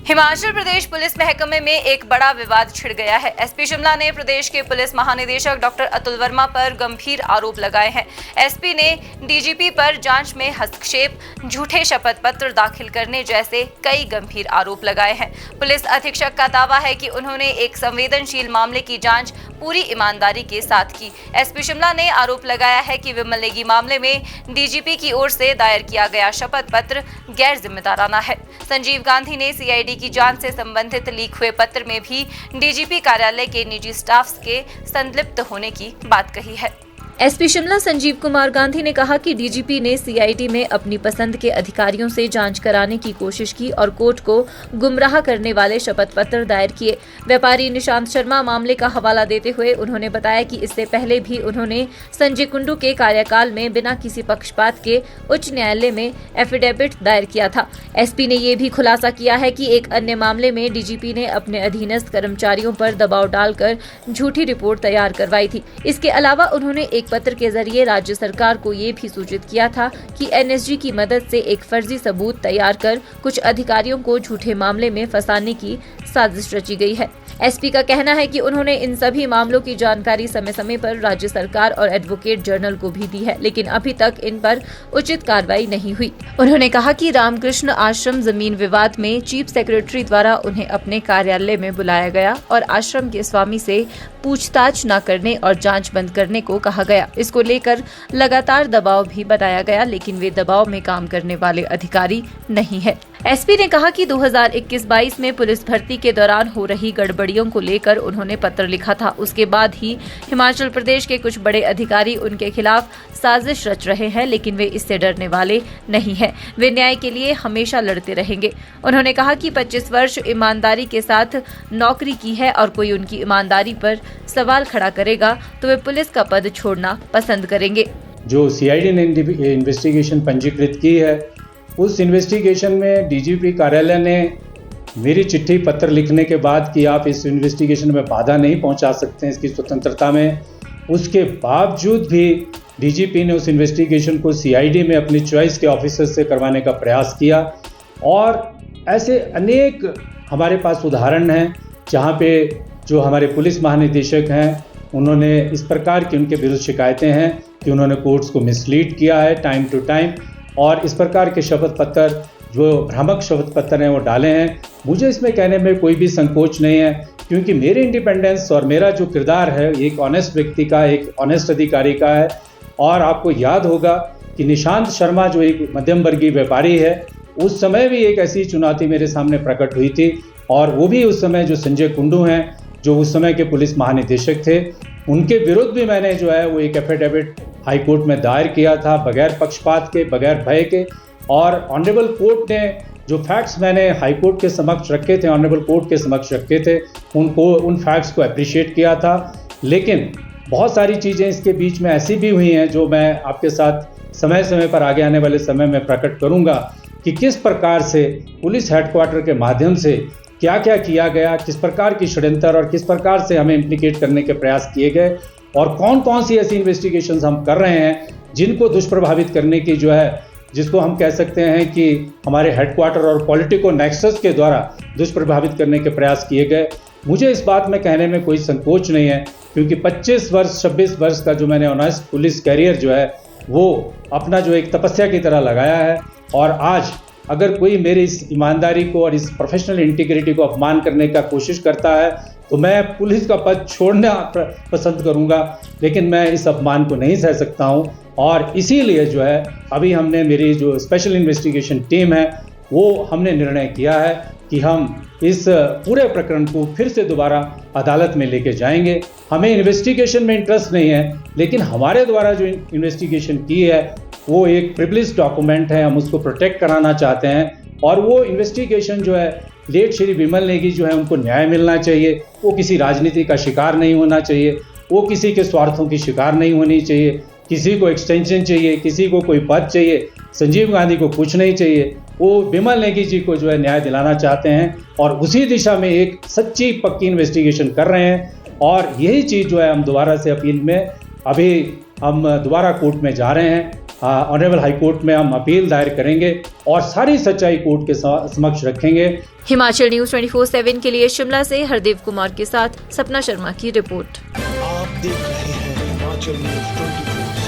Himachal Pradesh police महकमे में एक बड़ा विवाद छिड़ गया है। एसपी शिमला ने प्रदेश के पुलिस महानिदेशक डॉक्टर अतुल वर्मा पर गंभीर आरोप लगाए हैं। एसपी ने डीजीपी पर जांच में हस्तक्षेप, झूठे शपथ पत्र दाखिल करने जैसे कई गंभीर आरोप लगाए हैं। पुलिस अधीक्षक का दावा है कि उन्होंने एक संवेदनशील मामले की जांच पूरी ईमानदारी के साथ की। एसपी शिमला ने आरोप लगाया है कि विमल नेगी मामले में डीजीपी की ओर से दायर किया गया शपथ पत्र गैर जिम्मेदाराना है। संजीव गांधी ने सीआईडी की जांच से संबंधित लीक हुए पत्र में भी डीजीपी कार्यालय के निजी स्टाफ के संलिप्त होने की बात कही है। एसपी शिमला संजीव कुमार गांधी ने कहा कि डीजीपी ने सीआईडी में अपनी पसंद के अधिकारियों से जांच कराने की कोशिश की और कोर्ट को गुमराह करने वाले शपथ पत्र दायर किए। व्यापारी निशांत शर्मा मामले का हवाला देते हुए उन्होंने बताया कि इससे पहले भी उन्होंने संजय कुंडू के कार्यकाल में बिना किसी पक्षपात के उच्च न्यायालय में एफिडेविट दायर किया था। एसपी ने ये भी खुलासा किया है कि एक अन्य मामले में डीजीपी ने अपने अधीनस्थ कर्मचारियों पर दबाव डालकर झूठी रिपोर्ट तैयार करवाई थी। इसके अलावा उन्होंने एक पत्र के जरिए राज्य सरकार को ये भी सूचित किया था कि एनएसजी की मदद से एक फर्जी सबूत तैयार कर कुछ अधिकारियों को झूठे मामले में फंसाने की साजिश रची गई है। एसपी का कहना है कि उन्होंने इन सभी मामलों की जानकारी समय समय पर राज्य सरकार और एडवोकेट जनरल को भी दी है, लेकिन अभी तक इन पर उचित कार्रवाई नहीं हुई। उन्होंने कहा कि रामकृष्ण आश्रम जमीन विवाद में चीफ सेक्रेटरी द्वारा उन्हें अपने कार्यालय में बुलाया गया और आश्रम के स्वामी से पूछताछ न करने और जांच बंद करने को कहा गया। इसको लेकर लगातार दबाव भी बनाया गया, लेकिन वे दबाव में काम करने वाले अधिकारी नहीं है। एसपी ने कहा कि 2021-22 में पुलिस भर्ती के दौरान हो रही गड़बड़ियों को लेकर उन्होंने पत्र लिखा था। उसके बाद ही हिमाचल प्रदेश के कुछ बड़े अधिकारी उनके खिलाफ साजिश रच रहे हैं, लेकिन वे इससे डरने वाले नहीं हैं। वे न्याय के लिए हमेशा लड़ते रहेंगे। उन्होंने कहा कि 25 वर्ष ईमानदारी के साथ नौकरी की है और कोई उनकी ईमानदारी पर सवाल खड़ा करेगा तो वे पुलिस का पद छोड़ना पसंद करेंगे। जो सीआईडी ने इन्वेस्टिगेशन पंजीकृत की है, उस इन्वेस्टिगेशन में डीजीपी कार्यालय ने मेरी चिट्ठी पत्र लिखने के बाद कि आप इस इन्वेस्टिगेशन में बाधा नहीं पहुंचा सकते हैं इसकी स्वतंत्रता में, उसके बावजूद भी डीजीपी ने उस इन्वेस्टिगेशन को सीआईडी में अपनी चॉइस के ऑफिसर से करवाने का प्रयास किया। और ऐसे अनेक हमारे पास उदाहरण हैं जहां पे जो हमारे पुलिस महानिदेशक हैं उन्होंने इस प्रकार की उनके विरुद्ध शिकायतें हैं कि उन्होंने कोर्ट्स को मिसलीड किया है टाइम टू टाइम, और इस प्रकार के शपथ पत्र जो भ्रामक शपथ पत्र हैं वो डाले हैं। मुझे इसमें कहने में कोई भी संकोच नहीं है, क्योंकि मेरे इंडिपेंडेंस और मेरा जो किरदार है एक ऑनेस्ट व्यक्ति का, एक ऑनेस्ट अधिकारी का है। और आपको याद होगा कि निशांत शर्मा जो एक मध्यम वर्गीय व्यापारी है, उस समय भी एक ऐसी चुनौती मेरे सामने प्रकट हुई थी, और वो भी उस समय जो संजय कुंडू हैं जो उस समय के पुलिस महानिदेशक थे, उनके विरुद्ध भी मैंने जो है वो एक एफिडेविट हाई कोर्ट में दायर किया था, बगैर पक्षपात के, बगैर भय के। और ऑनरेबल कोर्ट ने जो फैक्ट्स मैंने हाई कोर्ट के समक्ष रखे थे, ऑनरेबल कोर्ट के समक्ष रखे थे, उन फैक्ट्स को अप्रिशिएट किया था। लेकिन बहुत सारी चीज़ें इसके बीच में ऐसी भी हुई हैं जो मैं आपके साथ समय समय पर आगे आने वाले समय में प्रकट करूंगा कि किस प्रकार से पुलिस हेडक्वार्टर के माध्यम से क्या क्या किया गया, किस प्रकार की षड्यंत्र और किस प्रकार से हमें इम्प्लीकेट करने के प्रयास किए गए, और कौन कौन सी ऐसी इन्वेस्टिगेशंस हम कर रहे हैं जिनको दुष्प्रभावित करने की जो है, जिसको हम कह सकते हैं कि हमारे हेडक्वार्टर और पॉलिटिको नेक्सस के द्वारा दुष्प्रभावित करने के प्रयास किए गए। मुझे इस बात में कहने में कोई संकोच नहीं है, क्योंकि 25 वर्ष 26 वर्ष का जो मैंने ऑनेस्ट पुलिस कैरियर जो है वो अपना जो एक तपस्या की तरह लगाया है। और आज अगर कोई मेरी इस ईमानदारी को और इस प्रोफेशनल इंटीग्रिटी को अपमान करने का कोशिश करता है तो मैं पुलिस का पद छोड़ना पसंद करूंगा, लेकिन मैं इस अपमान को नहीं सह सकता हूं। और इसीलिए जो है अभी हमने, मेरी जो स्पेशल इन्वेस्टिगेशन टीम है वो हमने निर्णय किया है कि हम इस पूरे प्रकरण को फिर से दोबारा अदालत में लेके जाएंगे। हमें इन्वेस्टिगेशन में इंटरेस्ट नहीं है, लेकिन हमारे द्वारा जो इन्वेस्टिगेशन की है वो एक प्रिविलेज्ड डॉक्यूमेंट है, हम उसको प्रोटेक्ट कराना चाहते हैं। और वो इन्वेस्टिगेशन जो है, लेट श्री विमल नेगी जो है उनको न्याय मिलना चाहिए, वो किसी राजनीति का शिकार नहीं होना चाहिए, वो किसी के स्वार्थों की शिकार नहीं होनी चाहिए, किसी को एक्सटेंशन चाहिए, किसी को कोई पद चाहिए, संजीव गांधी को कुछ नहीं चाहिए। वो विमल नेगी जी को जो है न्याय दिलाना चाहते हैं, और उसी दिशा में एक सच्ची पक्की इन्वेस्टिगेशन कर रहे हैं। और यही चीज़ जो है हम दोबारा से अपील में अभी हम दोबारा कोर्ट में जा रहे हैं ऑनरेबल हाई कोर्ट में हम अपील दायर करेंगे और सारी सच्चाई कोर्ट के समक्ष रखेंगे। हिमाचल न्यूज़ 24/7 के लिए शिमला से हरदेव कुमार के साथ सपना शर्मा की रिपोर्ट। आप देख रहे हैं हिमाचल न्यूज़ 24।